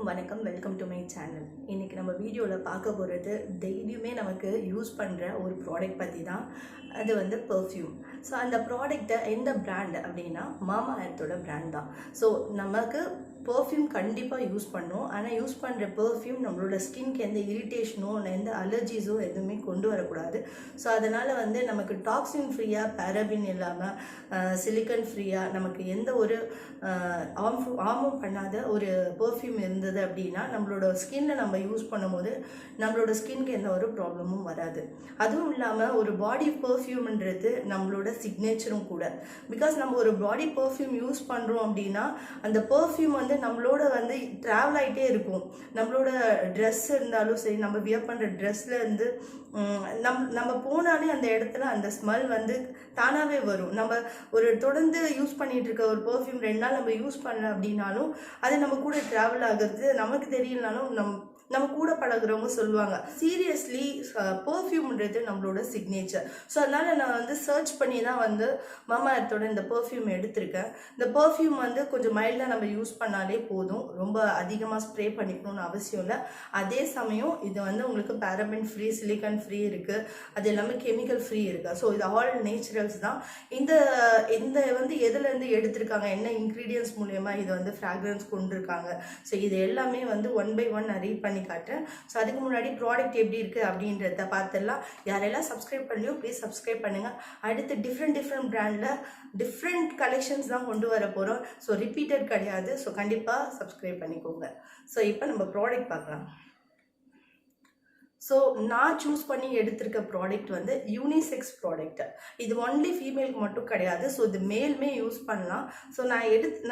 வணக்கம் welcome to my channel. இன்றைக்கி நம்ம வீடியோவில் பார்க்க போகிறது டெய்லியுமே நமக்கு யூஸ் பண்ணுற ஒரு ப்ராடக்ட் பற்றி தான். அது வந்து பர்ஃப்யூம். ஸோ அந்த ப்ராடக்ட்டை எந்த பிராண்ட் அப்படின்னா மாமா எர்த்தோட பிராண்ட் தான். ஸோ நமக்கு பர்ஃப்யூம் கண்டிப்பாக யூஸ் பண்ணோம். ஆனால் யூஸ் பண்ணுற பர்ஃப்யூம் நம்மளோட ஸ்கின்க்கு எந்த இரிட்டேஷனோ எந்த அலர்ஜிஸோ எதுவுமே கொண்டு வரக்கூடாது. ஸோ அதனால் வந்து நமக்கு டாக்ஸின் ஃப்ரீயாக, பேரபின் இல்லாமல், சிலிக்கன் ஃப்ரீயாக, நமக்கு எந்த ஒரு ஆர்மும் பண்ணாத ஒரு பர்ஃப்யூம் இருந்தது அப்படின்னா நம்மளோட ஸ்கின்னை நம்ம யூஸ் பண்ணும்போது நம்மளோட ஸ்கின்க்கு எந்த ஒரு ப்ராப்ளமும் வராது. அதுவும் இல்லாமல் ஒரு பாடி பர்ஃப்யூம்ன்றது நம்மளோட சிக்னேச்சரும் கூட. பிகாஸ் நம்ம ஒரு பாடி பர்ஃப்யூம் யூஸ் பண்ணுறோம் அப்படின்னா அந்த பர்ஃப்யூம் வந்து நம்மளோட வந்து ட்ராவல் ஆகிட்டே இருக்கும். நம்மளோட ட்ரெஸ் இருந்தாலும் சரி, நம்ம வியர் பண்ணுற ட்ரெஸ்ல இருந்து நம்ம போனாலே அந்த இடத்துல அந்த ஸ்மெல் வந்து தானாகவே வரும். நம்ம ஒரு தொடர்ந்து யூஸ் பண்ணிட்டு இருக்க ஒரு பர்ஃப்யூம் 2 நாள் நம்ம யூஸ் பண்ணல அப்படின்னாலும் அது நம்ம கூட ட்ராவல் ஆகிறது நமக்கு தெரியலனாலும் நம்ம கூட பழகுறவங்க சொல்லுவாங்க. சீரியஸ்லி பர்ஃப்யூம்ன்றது நம்மளோட சிக்னேச்சர். ஸோ அதனால் நான் வந்து சர்ச் பண்ணி தான் வந்து மாமா எர்த்தோட இந்த பர்ஃப்யூம் எடுத்திருக்கேன். இந்த பர்ஃப்யூம் வந்து கொஞ்சம் மைல்டாக நம்ம யூஸ் பண்ணாலே போதும். ரொம்ப அதிகமாக ஸ்ப்ரே பண்ணிக்கணும்னு அவசியம் இல்லை. அதே சமயம் இது வந்து உங்களுக்கு பேரபின் ஃப்ரீ, சிலிக்கன் ஃப்ரீ இருக்குது. அது எல்லாமே கெமிக்கல் ஃப்ரீ இருக்குது. ஸோ இது ஆல் நேச்சுரல்ஸ் தான். இந்த வந்து எதுலேருந்து எடுத்திருக்காங்க, என்ன இன்க்ரீடியன்ஸ் மூலயமா இதை வந்து ஃப்ராக்ரன்ஸ் கொண்டிருக்காங்க. ஸோ இது எல்லாமே வந்து 1 by 1 நான் ரீட் பண்ணி காட்டுறேன். ஸோ அதுக்கு முன்னாடி ப்ராடக்ட் எப்படி இருக்குது அப்படின்றத பார்த்துடலாம். யாரெல்லாம் சப்ஸ்கிரைப் பண்ணலையோ ப்ளீஸ் சப்ஸ்கிரைப் பண்ணுங்கள். அடுத்து டிஃப்ரெண்ட் பிராண்டில் டிஃப்ரெண்ட் கலெக்ஷன்ஸ் தான் கொண்டு வர போகிறோம். ஸோ ரிப்பீட்டட் கிடையாது. ஸோ கண்டிப்பாக சப்ஸ்கிரைப் பண்ணிக்கோங்க. ஸோ இப்போ நம்ம ப்ராடக்ட் பார்க்கலாம். ஸோ நான் சூஸ் பண்ணி எடுத்திருக்க ப்ராடக்ட் வந்து யூனிசெக்ஸ் ப்ராடக்ட். இது ஒன்லி ஃபீமேலுக்கு மட்டும் கிடையாது. ஸோ இது மேலுமே யூஸ் பண்ணலாம். ஸோ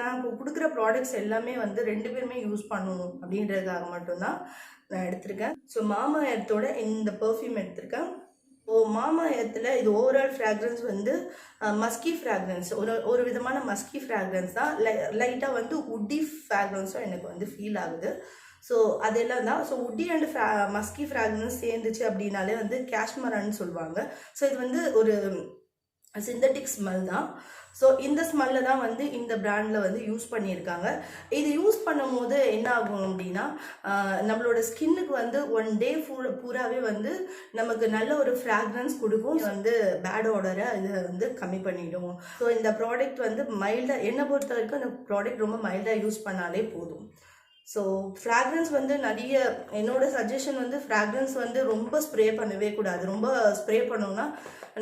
நான் கொடுக்குற ப்ராடக்ட்ஸ் எல்லாமே வந்து 2 பேருமே யூஸ் பண்ணணும் அப்படின்றதுக்காக மட்டும்தான் நான் எடுத்திருக்கேன். ஸோ மாமா எர்த்தோட இந்த பர்ஃப்யூம் எடுத்திருக்கேன். மாமா எர்த்தில் இது ஓவரால் ஃப்ராக்ரன்ஸ் வந்து மஸ்கி ஃப்ராக்ரன்ஸ், ஒரு விதமான மஸ்கி ஃப்ராக்ரன்ஸ் தான். லைட்டாக வந்து உட்டி ஃப்ராக்ரன்ஸும் எனக்கு வந்து ஃபீல் ஆகுது. ஸோ அதெல்லாம் தான். ஸோ உட்டி அண்ட் மஸ்கி ஃப்ராக்ரன்ஸ் சேர்ந்துச்சு அப்படின்னாலே வந்து காஷ்மரான்னு சொல்லுவாங்க. ஸோ இது வந்து ஒரு சிந்தட்டிக் ஸ்மெல் தான். ஸோ இந்த ஸ்மெல்ல தான் வந்து இந்த பிராண்டில் வந்து யூஸ் பண்ணியிருக்காங்க. இது யூஸ் பண்ணும் போது என்ன ஆகும் அப்படின்னா நம்மளோட ஸ்கின்னுக்கு வந்து 1 டே பூராவே வந்து நமக்கு நல்ல ஒரு ஃப்ராக்ரன்ஸ் கொடுக்கும். வந்து பேட் ஆர்டரை இதை வந்து கம்மி பண்ணிடும். ஸோ இந்த ப்ராடக்ட் வந்து மைல்டாக, என்னை பொறுத்த வரைக்கும் இந்த ப்ராடக்ட் ரொம்ப மைல்டாக யூஸ் பண்ணாலே போதும். ஸோ ஃப்ராக்ரன்ஸ் வந்து நிறைய, என்னோட சஜஷன் வந்து ஃப்ராக்ரன்ஸ் வந்து ரொம்ப ஸ்ப்ரே பண்ணவே கூடாது. ரொம்ப ஸ்ப்ரே பண்ணோம்னா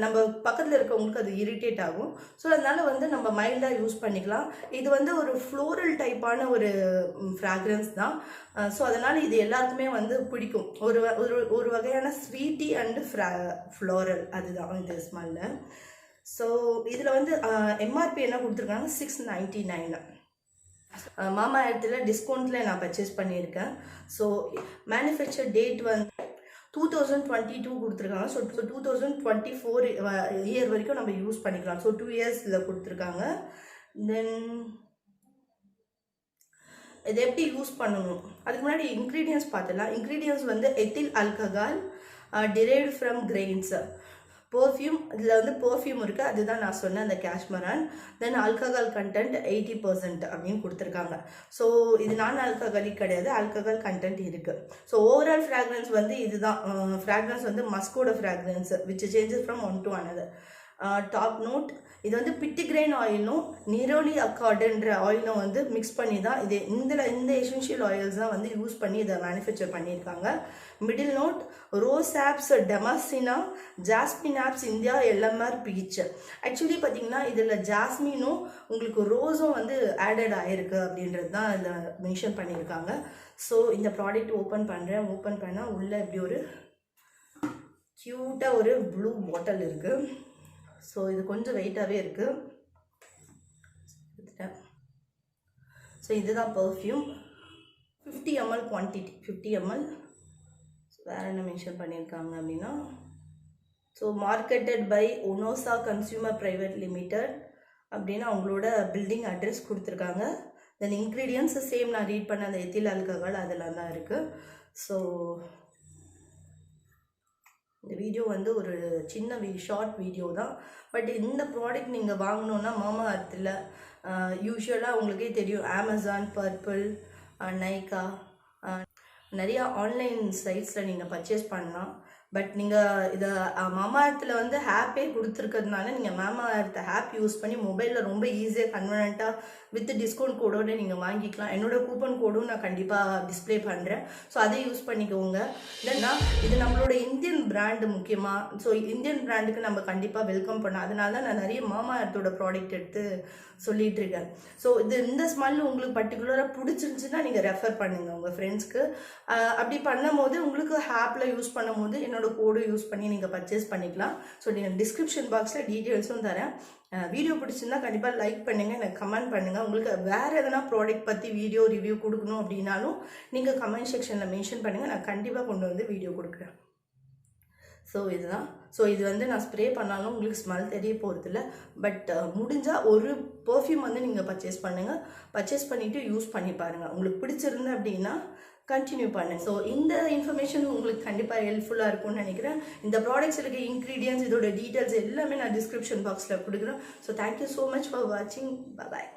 நம்ம பக்கத்தில் இருக்கவங்களுக்கு அது இரிட்டேட் ஆகும். ஸோ அதனால் வந்து நம்ம மைல்டாக யூஸ் பண்ணிக்கலாம். இது வந்து ஒரு ஃப்ளோரல் டைப்பான ஒரு ஃப்ராக்ரன்ஸ் தான். ஸோ அதனால் இது எல்லாருக்குமே வந்து பிடிக்கும். ஒரு வகையான ஸ்வீட்டி அண்டு ஃப்ளோரல், அதுதான் இந்த ஸ்மெல்லு. ஸோ இதில் வந்து எம்ஆர்பி என்ன கொடுத்துருக்காங்க, 699. மாமா எர்த்தில் டிஸ்கவுண்ட்டில் நான் பர்ச்சேஸ் பண்ணியிருக்கேன். ஸோ மேனுஃபேக்சர் டேட் வந்து 2022 கொடுத்துருக்காங்க. ஸோ 2024 இயர் வரைக்கும் நம்ம யூஸ் பண்ணிக்கலாம். ஸோ 2 இயர்ஸில் கொடுத்துருக்காங்க. தென் இதை எப்படி யூஸ் பண்ணணும் அதுக்கு முன்னாடி இன்க்ரீடியன்ஸ் பார்த்துலாம். இன்க்ரீடியன்ஸ் வந்து ethyl alcohol derived from grains. Perfume, இதில் வந்து பர்ஃப்யூம் இருக்குது, அதுதான் நான் சொன்னேன், அந்த காஷ்மரான். தென் ஆல்கஹால் கண்டென்ட் 80% அப்படின்னு கொடுத்துருக்காங்க. ஸோ இது நான் ஆல்கஹாலிக் கிடையாது, ஆல்கஹால் கண்டென்ட் இருக்குது. ஸோ ஓவரால் ஃப்ராக்ரன்ஸ் வந்து இதுதான். ஃப்ராக்ரன்ஸ் வந்து மஸ்கோட fragrance which changes from one to another. Top note, இது வந்து பிட்டிகிரைன் ஆயிலும் நிரோலி அக்கார்டுன்ற ஆயிலும் வந்து மிக்ஸ் பண்ணி தான் இது இந்த எசென்ஷியல் ஆயில்ஸ் தான் வந்து யூஸ் பண்ணி இதை மேனுஃபேக்சர் பண்ணியிருக்காங்க. Middle note rose abs damascena, jasmine abs India, LMR peach. Actually பார்த்தீங்கன்னா இதில் ஜாஸ்மினும் உங்களுக்கு ரோஸும் வந்து ஆடட் ஆகிருக்கு அப்படின்றது தான் இதில் மென்ஷன் பண்ணியிருக்காங்க. ஸோ இந்த ப்ராடக்ட் ஓப்பன் பண்ணுறேன். ஓப்பன் பண்ணால் உள்ளே இப்படி ஒரு க்யூட்டாக ஒரு ப்ளூ பாட்டில் இருக்குது. ஸோ இது கொஞ்சம் வெயிட்டாகவே இருக்குது. ஸோ இதுதான் பர்ஃப்யூம். 50 ml quantity, 50 ml. வேறு என்ன மென்ஷன் பண்ணியிருக்காங்க அப்படின்னா, so marketed by Onosa consumer private limited அப்படின்னு அவங்களோட பில்டிங் அட்ரஸ் கொடுத்துருக்காங்க. தென் இன்க்ரீடியன்ஸ் சேம் நான் ரீட் பண்ண அந்த எத்தில் ஆல்கஹால் அதெல்லாம் தான் இருக்குது. ஸோ இந்த வீடியோ வந்து ஒரு சின்ன ஷார்ட் வீடியோ தான். பட் இந்த ப்ராடக்ட் நீங்கள் வாங்கணுன்னா மாமா எர்த்தில் யூஸ்வலாக உங்களுக்கே தெரியும், அமேசான், பர்பிள், நைக்கா, நிறையா ஆன்லைன் சைட்ஸில் நீங்கள் பர்ச்சேஸ் பண்ணலாம். பட் நீங்கள் இதை மாமாஅர்த்தில் வந்து ஹேப்பே கொடுத்துருக்கிறதுனால நீங்கள் மாமாஅர்த் ஹேப் யூஸ் பண்ணி மொபைலில் ரொம்ப ஈஸியாக கன்வீனியண்ட்டாக வித் டிஸ்கவுண்ட் கோடோடு நீங்கள் வாங்கிக்கலாம். என்னோட கூப்பன் கோடும் நான் கண்டிப்பாக டிஸ்பிளே பண்ணுறேன். ஸோ அதை யூஸ் பண்ணிக்கோங்க. இல்லைன்னா இது நம்மளோட இந்தியன் பிராண்டு முக்கியமாக. ஸோ இந்தியன் பிராண்டுக்கு நம்ம கண்டிப்பாக வெல்கம் பண்ணோம். அதனால தான் நான் நிறைய மாமாஅர்த்தோட ப்ராடக்ட் எடுத்து சொல்லிட்டு இருக்கேன். ஸோ இந்த ஸ்மெல் உங்களுக்கு பர்டிகுலராக பிடிச்சிருந்துச்சுன்னா நீங்கள் ரெஃபர் பண்ணுங்கள் உங்கள் ஃப்ரெண்ட்ஸ்க்கு. அப்படி பண்ணும் போது உங்களுக்கு ஹேப்பில் யூஸ் பண்ணும் போது என்னோட கோடு யூஸ் பண்ணி நீங்கள் பர்ச்சேஸ் பண்ணிக்கலாம். ஸோ நீங்கள் டிஸ்கிரிப்ஷன் பாக்ஸில் டீட்டெயில்ஸும் தரேன். வீடியோ பிடிச்சிருந்தா கண்டிப்பாக லைக் பண்ணுங்கள், எனக்கு கமெண்ட் பண்ணுங்கள். உங்களுக்கு வேறு எதனா ப்ராடக்ட் பற்றி வீடியோ ரிவ்யூ கொடுக்கணும் அப்படின்னாலும் நீங்கள் கமெண்ட் செக்ஷனில் மென்ஷன் பண்ணுங்கள். நான் கண்டிப்பாக கொண்டு வந்து வீடியோ கொடுக்குறேன். ஸோ இதுதான். ஸோ இது வந்து நான் ஸ்ப்ரே பண்ணாலும் உங்களுக்கு ஸ்மெல் தெரிய போகிறதில்ல. பட் முடிஞ்சால் ஒரு பர்ஃப்யூம் வந்து நீங்கள் பர்ச்சேஸ் பண்ணுங்கள். பர்ச்சேஸ் பண்ணிவிட்டு யூஸ் பண்ணி பாருங்கள். உங்களுக்கு பிடிச்சிருந்து அப்படின்னா கண்டினியூ பண்ணுங்கள். ஸோ இந்த இன்ஃபர்மேஷன் உங்களுக்கு கண்டிப்பாக ஹெல்ப்ஃபுல்லாக இருக்கும்னு நினைக்கிறேன். இந்த ப்ராடக்ட்ஸ் இருக்க இன்க்ரீடியன்ஸ் இதோட டீட்டெயில்ஸ் எல்லாமே நான் டிஸ்கிரிப்ஷன் பாக்ஸில் கொடுக்குறேன். So thank you so much for வாட்சிங். பாய்.